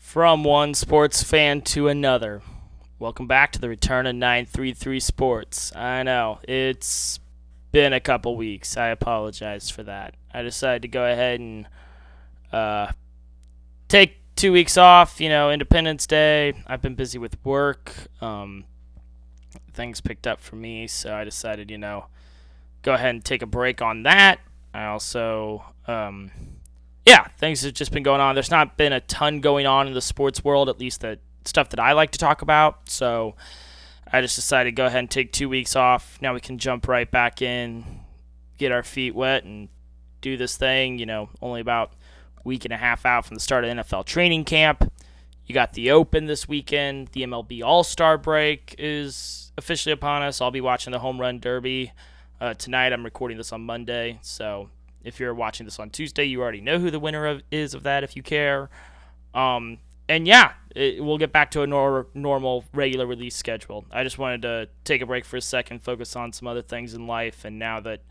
From one sports fan to another. Welcome back to the return of 933 Sports. I know, it's been a couple weeks. I apologize for that. I decided to go ahead and take 2 weeks off, Independence Day. I've been busy with work. Things picked up for me, so I decided, go ahead and take a break on that. I also things have just been going on. There's not been a ton going on in the sports world, at least the stuff that I like to talk about. So I just decided to go ahead and take 2 weeks off. Now we can jump right back in, get our feet wet, and do this thing. Only about a week and a half out from the start of NFL training camp. You got the Open this weekend. The MLB All-Star break is officially upon us. I'll be watching the Home Run Derby tonight. I'm recording this on Monday, so if you're watching this on Tuesday, you already know who the winner is of that if you care. We'll get back to a normal, regular release schedule. I just wanted to take a break for a second, focus on some other things in life, and now that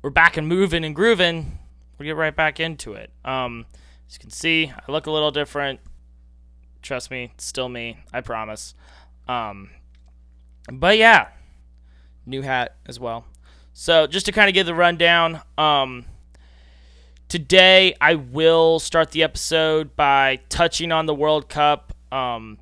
we're back and moving and grooving, we'll get right back into it. As you can see, I look a little different. Trust me, it's still me, I promise. But yeah, new hat as well. So just to kind of give the rundown, today I will start the episode by touching on the World Cup. I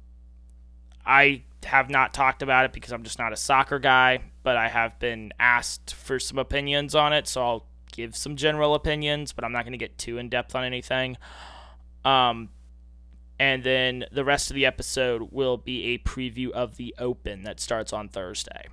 have not talked about it because I'm just not a soccer guy, but I have been asked for some opinions on it, so I'll give some general opinions, but I'm not going to get too in-depth on anything. And then the rest of the episode will be a preview of the Open that starts on Thursday.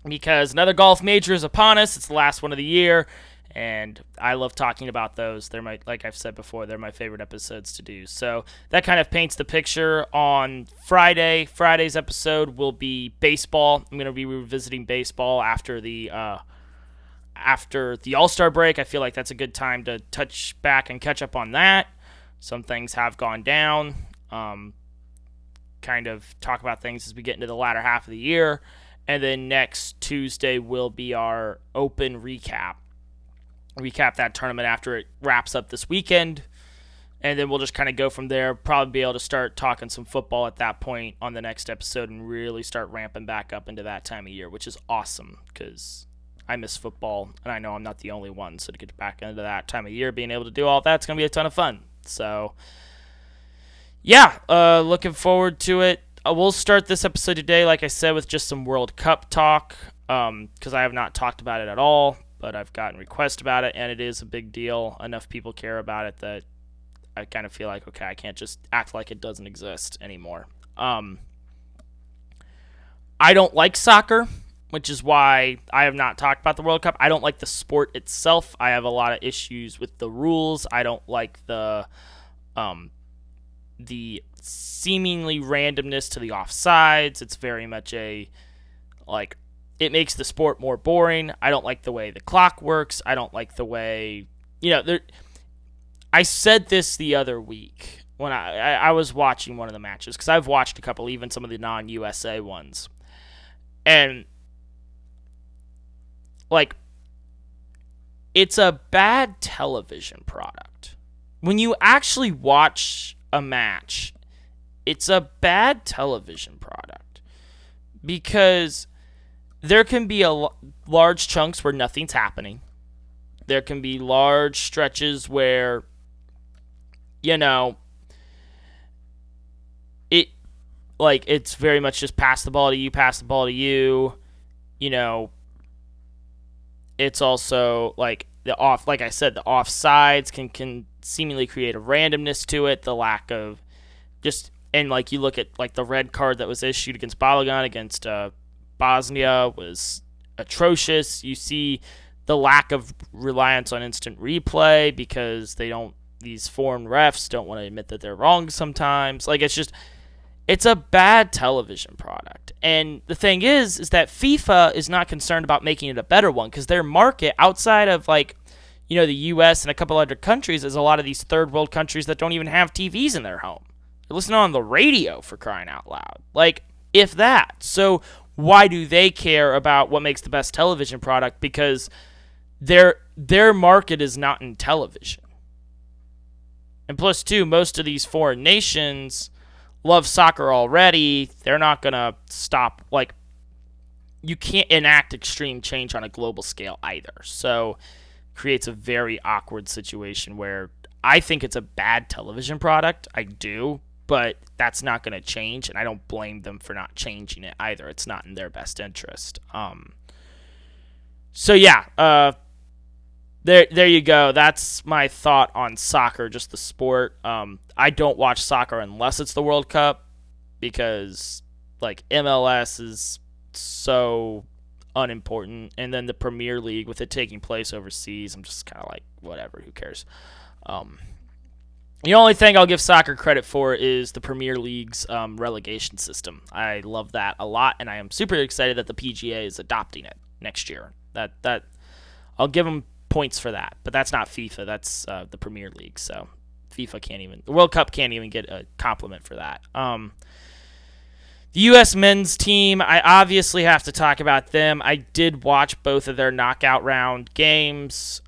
Because another golf major is upon us. It's the last one of the year, and I love talking about those. Like I've said before, they're my favorite episodes to do. So that kind of paints the picture on Friday. Friday's episode will be baseball. I'm going to be revisiting baseball after the All-Star break. I feel like that's a good time to touch back and catch up on that. Some things have gone down. Kind of talk about things as we get into the latter half of the year. And then next Tuesday will be our Open recap. Recap that tournament after it wraps up this weekend. And then we'll just kind of go from there. Probably be able to start talking some football at that point on the next episode and really start ramping back up into that time of year, which is awesome because I miss football. And I know I'm not the only one. So to get back into that time of year, being able to do all that's going to be a ton of fun. So, yeah, looking forward to it. We'll start this episode today, like I said, with just some World Cup talk, because I have not talked about it at all, but I've gotten requests about it, and it is a big deal. Enough people care about it that I kind of feel like, okay, I can't just act like it doesn't exist anymore. I don't like soccer, which is why I have not talked about the World Cup. I don't like the sport itself. I have a lot of issues with the rules. I don't like the seemingly randomness to the offsides. It's very much it makes the sport more boring. I don't like the way the clock works. I don't like the way, I said this the other week when I was watching one of the matches, because I've watched a couple, even some of the non-USA ones. And, it's a bad television product. When you actually watch a match, it's a bad television product because there can be large chunks where nothing's happening. There can be large stretches where, it's very much just pass the ball to you. It's also like the offsides can seemingly create a randomness to it. The lack of and you look at the red card that was issued against Balogun against Bosnia was atrocious. You see the lack of reliance on instant replay because these foreign refs don't want to admit that they're wrong sometimes. It's a bad television product. And the thing is that FIFA is not concerned about making it a better one because their market outside of the U.S. and a couple other countries is a lot of these third world countries that don't even have TVs in their home. They're listening on the radio, for crying out loud. If that. So why do they care about what makes the best television product? Because their market is not in television. And plus, two, most of these foreign nations love soccer already. They're not going to stop. Like, you can't enact extreme change on a global scale either. So, creates a very awkward situation where I think it's a bad television product. I do. But that's not going to change, and I don't blame them for not changing it either. It's not in their best interest. So, yeah. There you go. That's my thought on soccer, just the sport. I don't watch soccer unless it's the World Cup because, like, MLS is so unimportant. And then the Premier League, with it taking place overseas, I'm just kind of like, whatever, who cares? The only thing I'll give soccer credit for is the Premier League's relegation system. I love that a lot, and I am super excited that the PGA is adopting it next year. That I'll give them points for that, but that's not FIFA. That's the Premier League. So FIFA can't even, the World Cup can't even get a compliment for that. The U.S. men's team, I obviously have to talk about them. I did watch both of their knockout round games.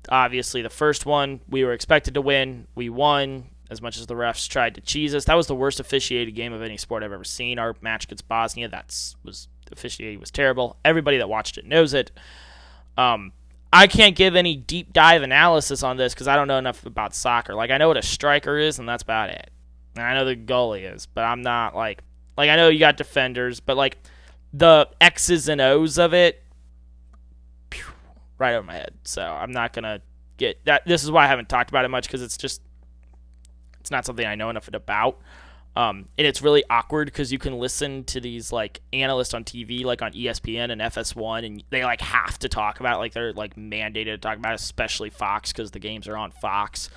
Obviously, the first one, we were expected to win. We won, as much as the refs tried to cheese us. That was the worst officiated game of any sport I've ever seen. Our match against Bosnia, officiating was terrible. Everybody that watched it knows it. I can't give any deep dive analysis on this because I don't know enough about soccer. Like, I know what a striker is, and that's about it. And I know the goalie is, but I'm not, like I know you got defenders, but, like, the X's and O's of it, right over my head. So I'm not going to get that. This is why I haven't talked about it much, because it's not something I know enough about. And it's really awkward because you can listen to these, like, analysts on TV, like on ESPN and FS1, and they, like, have to talk about it. Like, they're, like, mandated to talk about it, especially Fox, because the games are on Fox.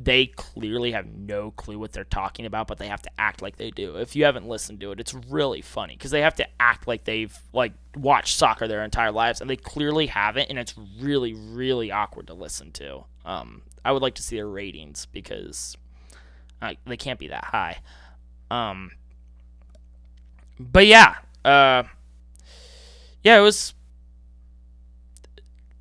They clearly have no clue what they're talking about, but they have to act like they do. If you haven't listened to it, it's really funny because they have to act like they've, like, watched soccer their entire lives, and they clearly haven't, and it's really, really awkward to listen to. I would like to see their ratings because they can't be that high. But yeah, it was.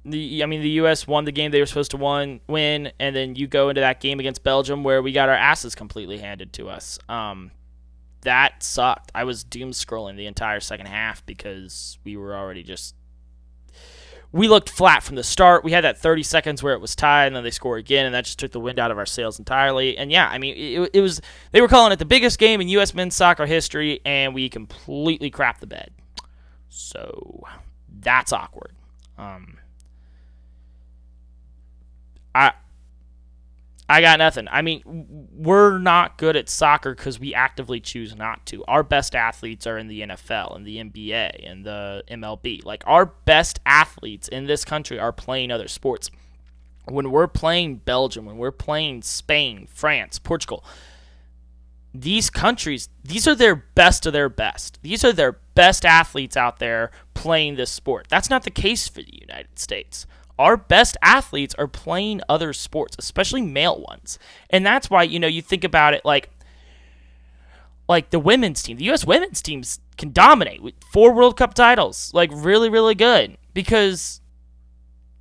The U.S. won the game they were supposed to win, and then you go into that game against Belgium where we got our asses completely handed to us. That sucked. I was doom scrolling the entire second half because we were already we looked flat from the start. We had that 30 seconds where it was tied, and then they score again, and that just took the wind out of our sails entirely. And yeah, it was. They were calling it the biggest game in U.S. men's soccer history, and we completely crapped the bed. So that's awkward. I got nothing. We're not good at soccer because we actively choose not to. Our best athletes are in the NFL and the NBA and the MLB. Like, our best athletes in this country are playing other sports. When we're playing Belgium, when we're playing Spain, France, Portugal, these countries, these are their best of their best. These are their best athletes out there playing this sport. That's not the case for the United States. Our best athletes are playing other sports, especially male ones. And that's why, you think about it like the women's team. The U.S. women's teams can dominate with 4 World Cup titles. Like, really, really good. Because,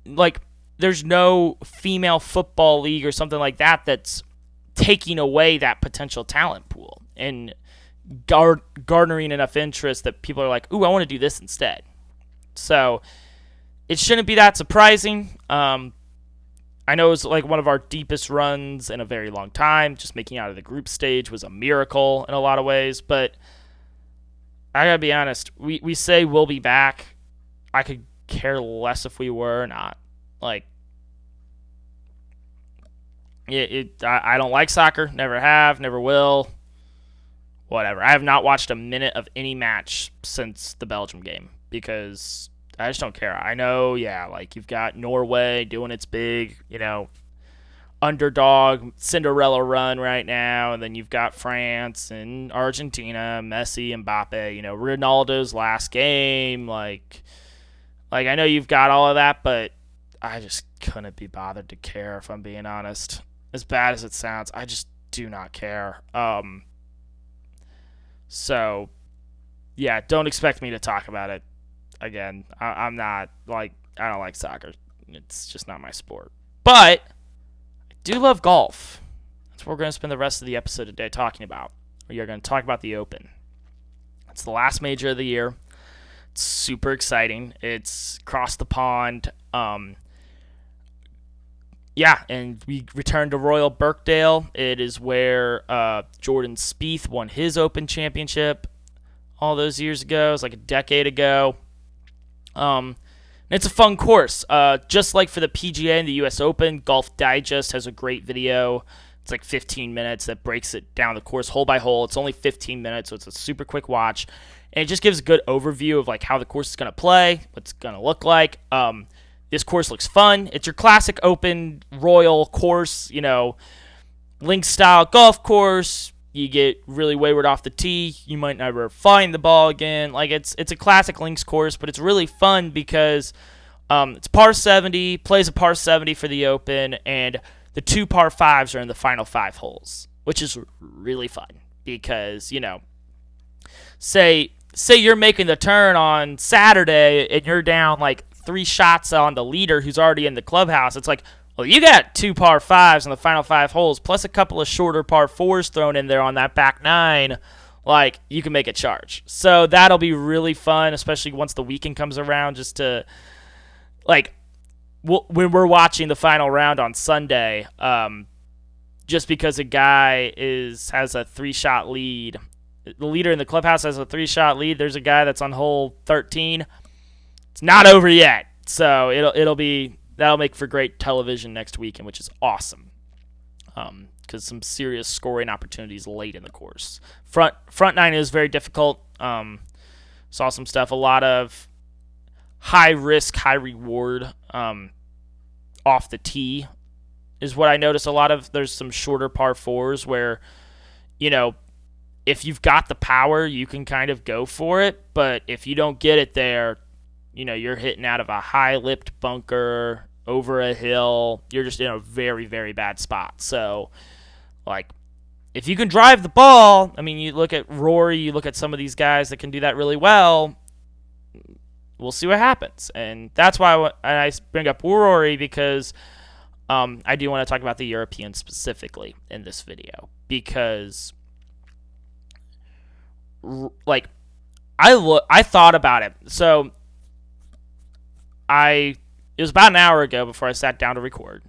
like, there's no female football league or something like that that's taking away that potential talent pool and garnering enough interest that people are like, ooh, I want to do this instead. So it shouldn't be that surprising. I know it was like one of our deepest runs in a very long time. Just making out of the group stage was a miracle in a lot of ways. But I got to be honest. We say we'll be back. I could care less if we were or not. Like, I don't like soccer. Never have. Never will. Whatever. I have not watched a minute of any match since the Belgium game because I just don't care. I know, like, you've got Norway doing its big, underdog Cinderella run right now, and then you've got France and Argentina, Messi, Mbappe, Ronaldo's last game. Like I know you've got all of that, but I just couldn't be bothered to care, if I'm being honest. As bad as it sounds, I just do not care. So, yeah, don't expect me to talk about it. Again, I'm not, like, I don't like soccer. It's just not my sport. But I do love golf. That's what we're going to spend the rest of the episode today talking about. We are going to talk about the Open. It's the last major of the year. It's super exciting. It's across the pond. Yeah, and we return to Royal Birkdale. It is where Jordan Spieth won his Open championship all those years ago. It was like a decade ago. It's a fun course. Just like for the PGA and the US Open, Golf Digest has a great video. It's like 15 minutes that breaks it down the course hole by hole. It's only 15 minutes, so it's a super quick watch. And it just gives a good overview of like how the course is going to play, what's going to look like. This course looks fun. It's your classic Open Royal course, links-style golf course. You get really wayward off the tee. You might never find the ball again. Like it's a classic links course, but it's really fun because it's par 70, plays a par 70 for the Open, and the 2 par 5s are in the final 5 holes, which is really fun because, say you're making the turn on Saturday and you're down like 3 shots on the leader who's already in the clubhouse. It's like, well, you got 2 par 5s in the final 5 holes, plus a couple of shorter par 4s thrown in there on that back 9. Like, you can make a charge. So that'll be really fun, especially once the weekend comes around, just to, like, when we're watching the final round on Sunday, just because a guy has a 3-shot lead. The leader in the clubhouse has a 3-shot lead. There's a guy that's on hole 13. It's not over yet. So that'll make for great television next weekend, which is awesome. Because some serious scoring opportunities late in the course. Front 9 is very difficult. Saw some stuff. A lot of high risk, high reward off the tee is what I noticed. A lot of there's some shorter par 4s where, if you've got the power, you can kind of go for it. But if you don't get it there, you're hitting out of a high-lipped bunker over a hill. You're just in a very, very bad spot. So, like, if you can drive the ball, I mean, you look at Rory, you look at some of these guys that can do that really well, we'll see what happens. And that's why I bring up Rory, because I do want to talk about the Europeans specifically in this video. Because, like, I thought about it. So, it was about an hour ago before I sat down to record.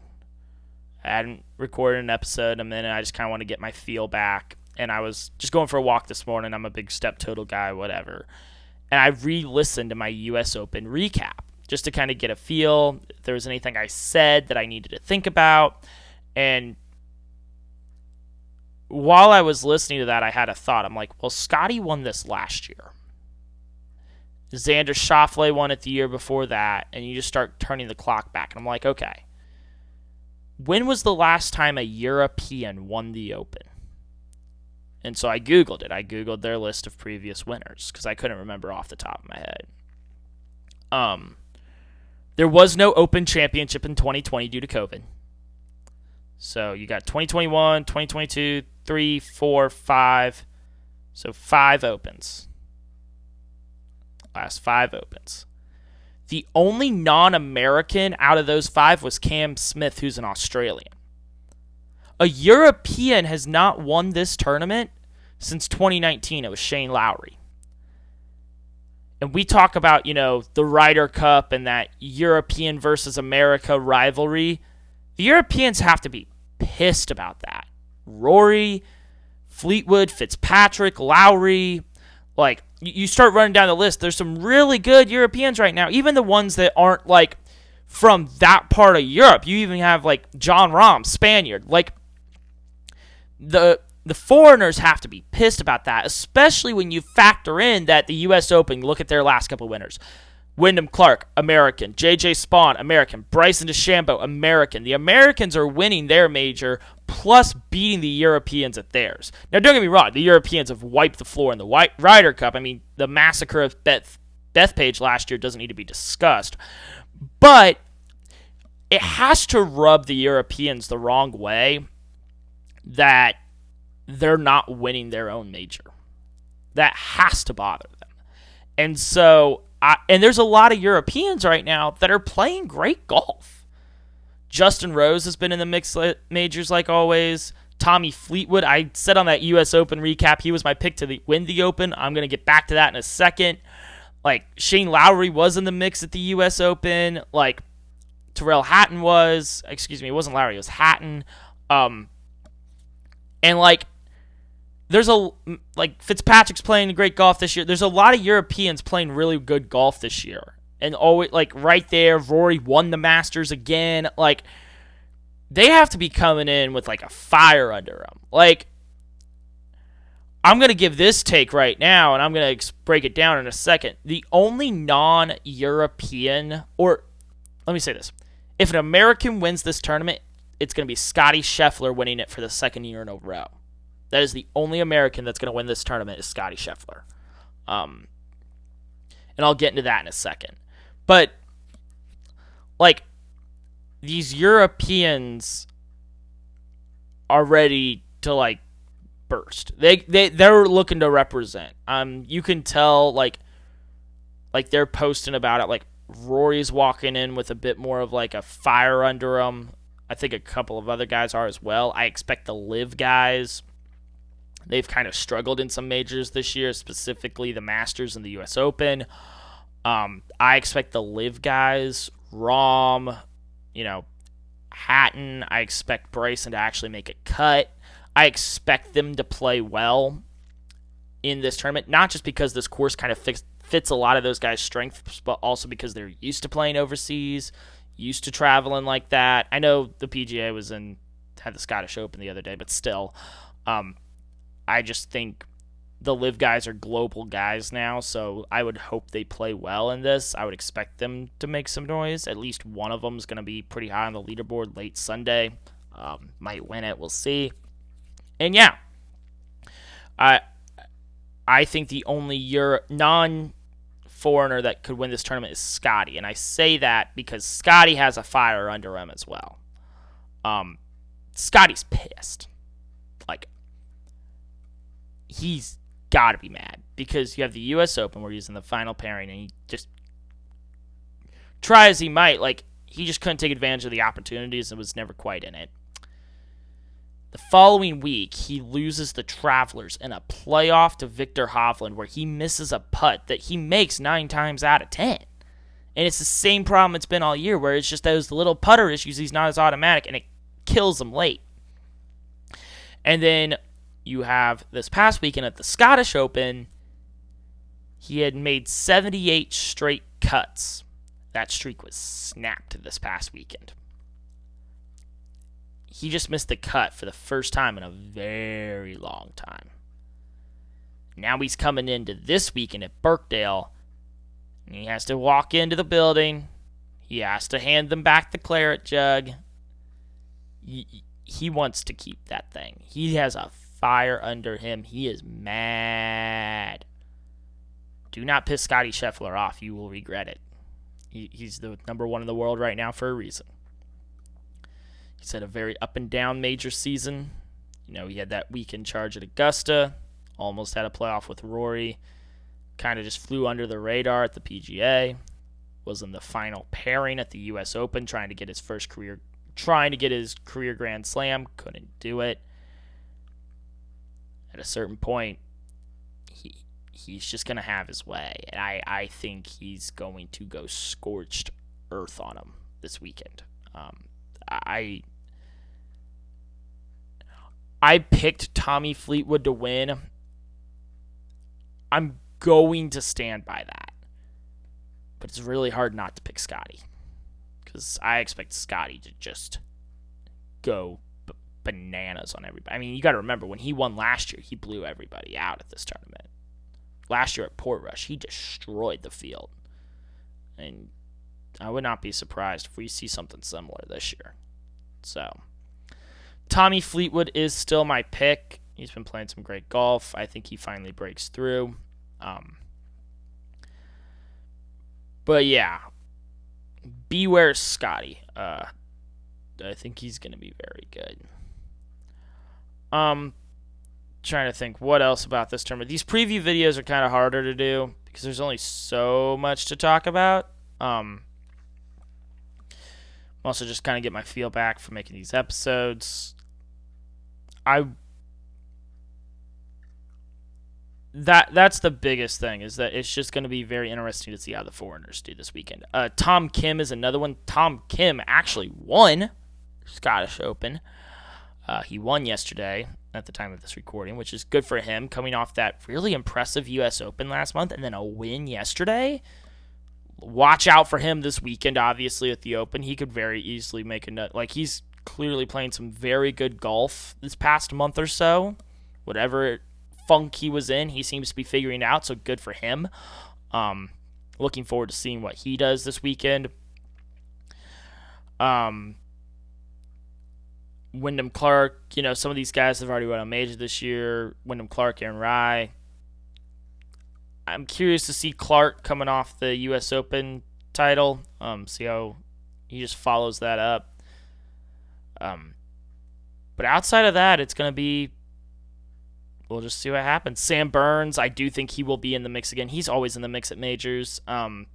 I hadn't recorded an episode in a minute. I just kind of want to get my feel back. And I was just going for a walk this morning. I'm a big step total guy, whatever. And I re-listened to my US Open recap just to kind of get a feel if there was anything I said that I needed to think about. And while I was listening to that, I had a thought. I'm like, well, Scotty won this last year. Xander Schauffele won it the year before that, and you just start turning the clock back. And I'm like, okay, when was the last time a European won the Open? And so I Googled it. I Googled their list of previous winners because I couldn't remember off the top of my head. There was no Open Championship in 2020 due to COVID. So you got 2021, 2022, 3, 4, 5. So 5 Opens. Last 5 Opens. The only non-American out of those 5 was Cam Smith, who's an Australian. A European has not won this tournament since 2019. It was Shane Lowry. And we talk about, the Ryder Cup and that European versus America rivalry. The Europeans have to be pissed about that. Rory, Fleetwood, Fitzpatrick, Lowry, like, you start running down the list, there's some really good Europeans right now, even the ones that aren't, like, from that part of Europe. You even have, like, John Rahm, Spaniard. Like, the foreigners have to be pissed about that, especially when you factor in that the U.S. Open, look at their last couple winners. Wyndham Clark, American. J.J. Spawn, American. Bryson DeChambeau, American. The Americans are winning their major, plus beating the Europeans at theirs. Now, don't get me wrong. The Europeans have wiped the floor in the Ryder Cup. I mean, the massacre of Bethpage last year doesn't need to be discussed. But it has to rub the Europeans the wrong way that they're not winning their own major. That has to bother them. And so... and there's a lot of Europeans right now that are playing great golf. Justin Rose has been in the mixed majors like always. Tommy Fleetwood, I said on that U.S. Open recap, he was my pick to win the Open. I'm going to get back to that in a second. Like, Shane Lowry was in the mix at the U.S. Open. Like, Terrell Hatton was. Excuse me, it wasn't Lowry, it was Hatton. And, like, Fitzpatrick's playing great golf this year. There's a lot of Europeans playing really good golf this year. And always, like, right there, Rory won the Masters again. Like, they have to be coming in with, like, a fire under them. Like, I'm going to give this take right now, and I'm going to break it down in a second. The only non-European, or let me say this. If an American wins this tournament, it's going to be Scottie Scheffler winning it for the second year in a row. That is the only American that's going to win this tournament is Scottie Scheffler. And I'll get into that in a second. But, like, these Europeans are ready to, like, burst. They're looking to represent. You can tell, like they're posting about it. Like, Rory's walking in with a bit more of, like, a fire under him. I think a couple of other guys are as well. I expect the LIV guys. They've kind of struggled in some majors this year, specifically the Masters and the U.S. Open. I expect the LIV guys, Rahm, Hatton. I expect Bryson to actually make a cut. I expect them to play well in this tournament, not just because this course kind of fits a lot of those guys' strengths, but also because they're used to playing overseas, used to traveling like that. I know the PGA had the Scottish Open the other day, but still, I just think the LIV guys are global guys now, so I would hope they play well in this. I would expect them to make some noise. At least one of them is going to be pretty high on the leaderboard late Sunday. Might win it. We'll see. And yeah, I think the only non-foreigner that could win this tournament is Scottie, and I say that because Scottie has a fire under him as well. Scottie's pissed. Like, he's got to be mad because you have the U.S. Open where he's in the final pairing, and he just try as he might, like, he just couldn't take advantage of the opportunities and was never quite in it. The following week, he loses the Travelers in a playoff to Victor Hovland where he misses a putt that he makes 9 times out of 10. And it's the same problem it's been all year where it's just those little putter issues. He's not as automatic, and it kills him late. And then you have this past weekend at the Scottish Open, he had made 78 straight cuts. That streak was snapped this past weekend. He just missed the cut for the first time in a very long time. Now he's coming into this weekend at Birkdale, and he has to walk into the building. He has to hand them back the claret jug. He wants to keep that thing. He has a fire under him. He is mad. Do not piss Scottie Scheffler off. You will regret it. He's the number one in the world right now for a reason. He's had a very up and down major season. He had that weekend charge at Augusta. Almost had a playoff with Rory. Kind of just flew under the radar at the PGA. Was in the final pairing at the U.S. Open, trying to get his career Grand Slam. Couldn't do it. At a certain point, he's just going to have his way. And I think he's going to go scorched earth on him this weekend. I picked Tommy Fleetwood to win. I'm going to stand by that. But it's really hard not to pick Scottie. Because I expect Scottie to just go bananas on everybody. I mean, you got to remember, when he won last year, he blew everybody out at this tournament. Last year at Portrush, he destroyed the field. And I would not be surprised if we see something similar this year. So, Tommy Fleetwood is still my pick. He's been playing some great golf. I think he finally breaks through. But yeah, beware Scottie. I think he's going to be very good. Trying to think what else about this tournament. These preview videos are kind of harder to do because there's only so much to talk about. I'm also just kind of get my feel back for making these episodes. That's the biggest thing, is that it's just going to be very interesting to see how the foreigners do this weekend. Tom Kim is another one. Tom Kim actually won Scottish Open. He won yesterday at the time of this recording, which is good for him, coming off that really impressive U.S. Open last month and then a win yesterday. Watch out for him this weekend, obviously, at the Open. He could very easily make a nut. Like, he's clearly playing some very good golf this past month or so. Whatever funk he was in, he seems to be figuring out, so good for him. Looking forward to seeing what he does this weekend. Wyndham Clark, some of these guys have already won a major this year. Wyndham Clark, Aaron Rai. I'm curious to see Clark coming off the U.S. Open title. See how he just follows that up. But outside of that, it's going to be, we'll just see what happens. Sam Burns, I do think he will be in the mix again. He's always in the mix at majors. I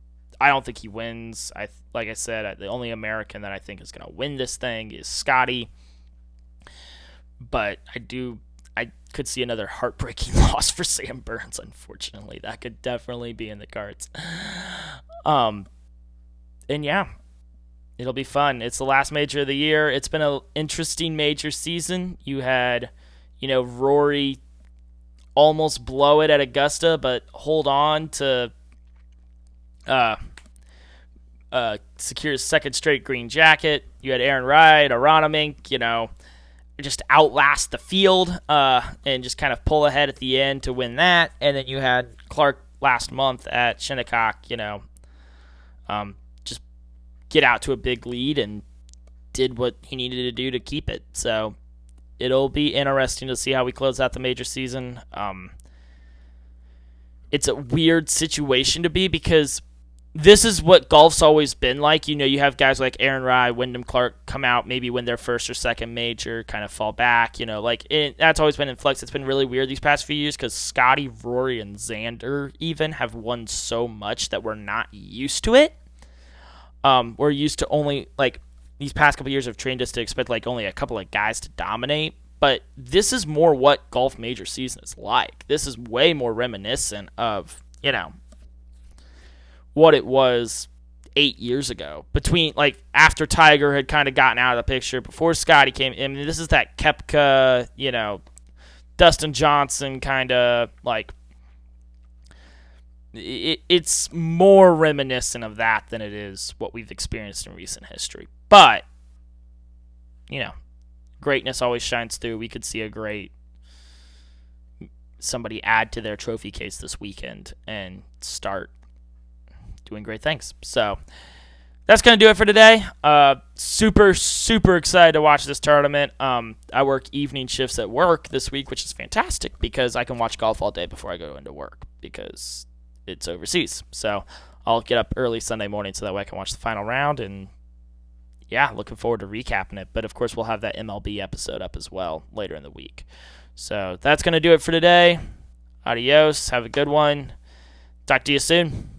don't think he wins. Like I said, the only American that I think is going to win this thing is Scotty. But I could see another heartbreaking loss for Sam Burns, unfortunately. That could definitely be in the cards. And yeah, it'll be fun. It's the last major of the year. It's been an interesting major season. You had, Rory almost blow it at Augusta, but hold on to secure his second straight green jacket. You had Aaron Rai, Aronimink, just outlast the field and just kind of pull ahead at the end to win that. And then you had Clark last month at Shinnecock, just get out to a big lead and did what he needed to do to keep it. So it'll be interesting to see how we close out the major season. It's a weird situation to be, because this is what golf's always been like. You have guys like Aaron Rai, Wyndham Clark come out, maybe win their first or second major, kind of fall back. That's always been in flux. It's been really weird these past few years because Scotty, Rory, and Xander even have won so much that we're not used to it. We're used to only, these past couple years have trained us to expect, only a couple of guys to dominate. But this is more what golf major season is like. This is way more reminiscent of, what it was 8 years ago, between after Tiger had kind of gotten out of the picture, before Scotty came. I mean, this is that Koepka, Dustin Johnson kind of it's more reminiscent of that than it is what we've experienced in recent history. But greatness always shines through. We could see somebody add to their trophy case this weekend and start doing great things. So that's going to do it for today. Super, super excited to watch this tournament. I work evening shifts at work this week, which is fantastic because I can watch golf all day before I go into work because it's overseas. So I'll get up early Sunday morning so that way I can watch the final round. And yeah, looking forward to recapping it. But of course, we'll have that MLB episode up as well later in the week. So that's going to do it for today. Adios. Have a good one. Talk to you soon.